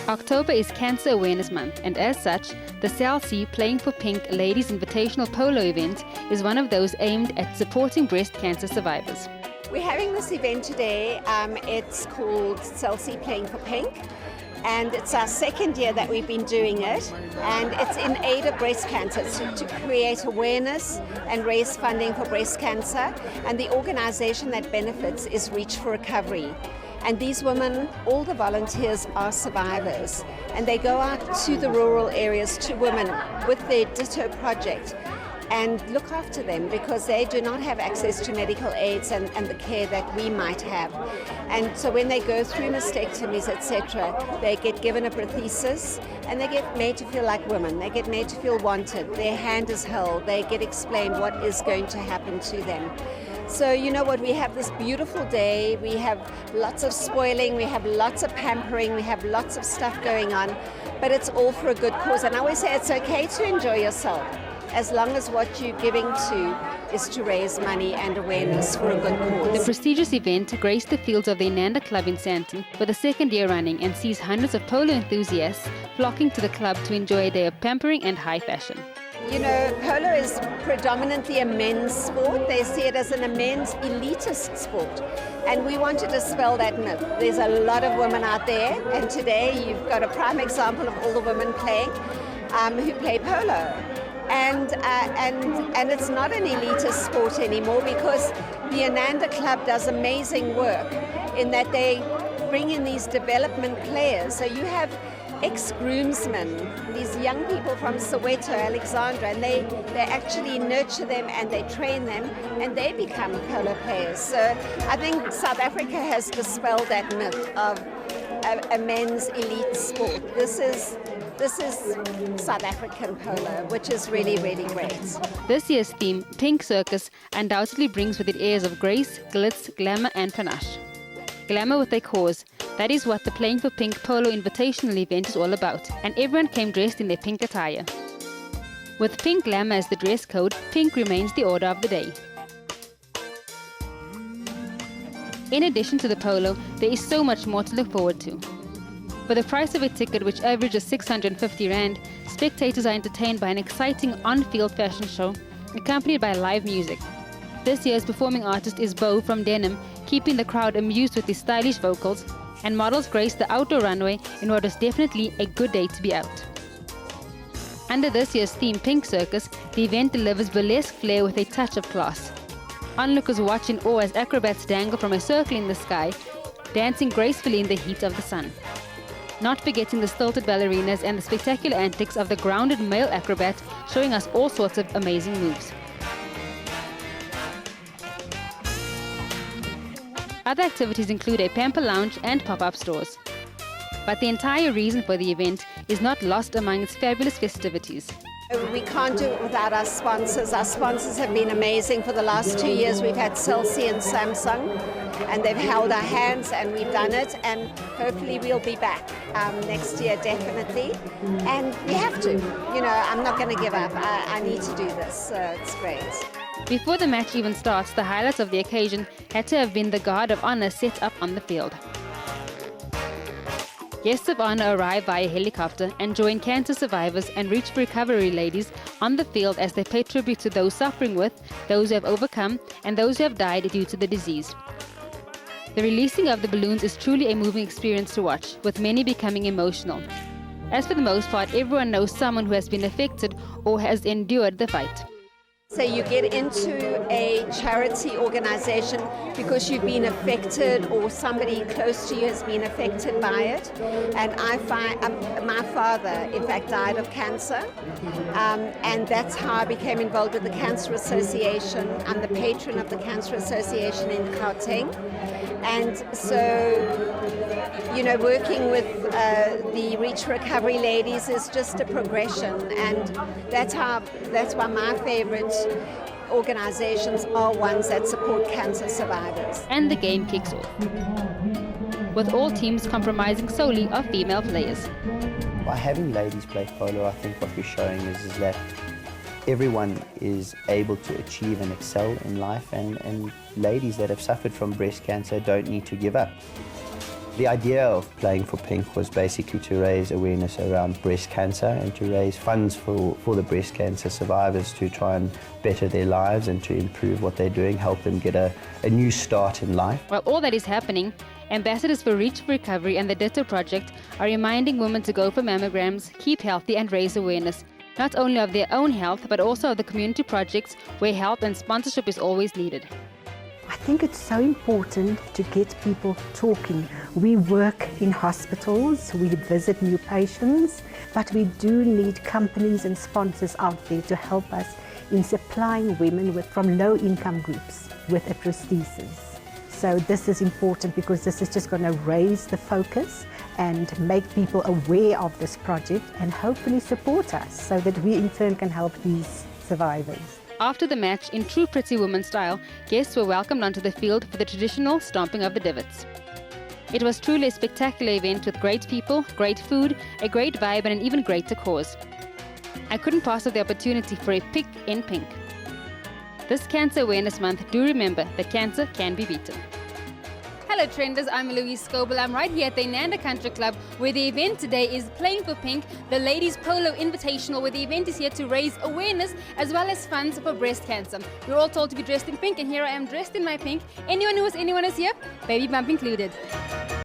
October is Cancer Awareness Month, and as such, the SABC Playing for Pink Ladies Invitational Polo event is one of those aimed at supporting breast cancer survivors. We're having this event today. It's called SABC Playing for Pink, and it's our second year that we've been doing it, and it's in aid of breast cancer. It's to create awareness and raise funding for breast cancer, and the organization that benefits is Reach for Recovery. And these women, all the volunteers are survivors, and they go out to the rural areas to women with their Ditto project and look after them because they do not have access to medical aids and the care that we might have. And so when they go through mastectomies, etc., they get given a prosthesis and they get made to feel like women. They get made to feel wanted. Their hand is held. They get explained what is going to happen to them. So you know what, we have this beautiful day, we have lots of spoiling, we have lots of pampering, we have lots of stuff going on, but it's all for a good cause. And I always say it's okay to enjoy yourself, as long as what you're giving to is to raise money and awareness for a good cause. The prestigious event graced the fields of the Inanda Club in Sandton for the second year running and sees hundreds of polo enthusiasts flocking to the club to enjoy a day of pampering and high fashion. You know, polo is predominantly a men's sport. They see it as an men's elitist sport. And we want to dispel that myth. There's a lot of women out there, and today you've got a prime example of all the women playing, who play polo. And it's not an elitist sport anymore because the Inanda Club does amazing work in that they bring in these development players. So you have ex-groomsmen, these young people from Soweto, Alexandra, and they actually nurture them and they train them and they become polo players. So I think South Africa has dispelled that myth of a men's elite sport. This is South African polo, which is really, really great. This year's theme, Pink Circus, undoubtedly brings with it airs of grace, glitz, glamour and panache. Glamour with a cause. That is what the Playing for Pink Polo Invitational event is all about, and everyone came dressed in their pink attire. With pink glamour as the dress code, pink remains the order of the day. In addition to the polo, there is so much more to look forward to. For the price of a ticket, which averages 650 Rand, spectators are entertained by an exciting on-field fashion show, accompanied by live music. This year's performing artist is Bo from Denim, keeping the crowd amused with his stylish vocals, and models grace the outdoor runway in what is definitely a good day to be out. Under this year's theme, Pink Circus, the event delivers burlesque flair with a touch of class. Onlookers watch in awe as acrobats dangle from a circle in the sky, dancing gracefully in the heat of the sun. Not forgetting the stilted ballerinas and the spectacular antics of the grounded male acrobat, showing us all sorts of amazing moves. Other activities include a pamper lounge and pop-up stores. But the entire reason for the event is not lost among its fabulous festivities. We can't do it without our sponsors. Our sponsors have been amazing. For the last 2 years we've had SABC and Samsung, and they've held our hands and we've done it, and hopefully we'll be back next year definitely. And we have to. You know, I'm not going to give up. I need to do this, so it's great. Before the match even starts, the highlights of the occasion had to have been the guard of honor set up on the field. Guests of honor arrive via helicopter and join cancer survivors and Reach for Recovery ladies on the field as they pay tribute to those suffering with, those who have overcome, and those who have died due to the disease. The releasing of the balloons is truly a moving experience to watch, with many becoming emotional. As for the most part, everyone knows someone who has been affected or has endured the fight. So you get into a charity organization because you've been affected or somebody close to you has been affected by it. And I find my father, in fact, died of cancer. And that's how I became involved with the Cancer Association. I'm the patron of the Cancer Association in Gauteng. And so, you know, working with the Reach for Recovery ladies is just a progression. And that's why my favorite organizations are ones that support cancer survivors. And the game kicks off, with all teams comprising solely of female players. By having ladies play polo, I think what we're showing is that everyone is able to achieve and excel in life, and ladies that have suffered from breast cancer don't need to give up. The idea of Playing for Pink was basically to raise awareness around breast cancer and to raise funds for the breast cancer survivors to try and better their lives and to improve what they're doing, help them get a new start in life. While all that is happening, ambassadors for Reach for Recovery and the Ditto Project are reminding women to go for mammograms, keep healthy and raise awareness, not only of their own health, but also of the community projects where help and sponsorship is always needed. I think it's so important to get people talking. We work in hospitals, we visit new patients, but we do need companies and sponsors out there to help us in supplying women from low income groups with a prosthesis. So this is important because this is just going to raise the focus and make people aware of this project and hopefully support us so that we in turn can help these survivors. After the match, in true Pretty Woman style, guests were welcomed onto the field for the traditional stomping of the divots. It was truly a spectacular event with great people, great food, a great vibe and an even greater cause. I couldn't pass up the opportunity for a pick in pink. This Cancer Awareness Month, do remember that cancer can be beaten. Hello Trenders, I'm Louise Scoble. I'm right here at the Nanda Country Club where the event today is Playing for Pink, the Ladies Polo Invitational, where the event is here to raise awareness as well as funds for breast cancer. We're all told to be dressed in pink and here I am dressed in my pink. Anyone who is here, baby bump included.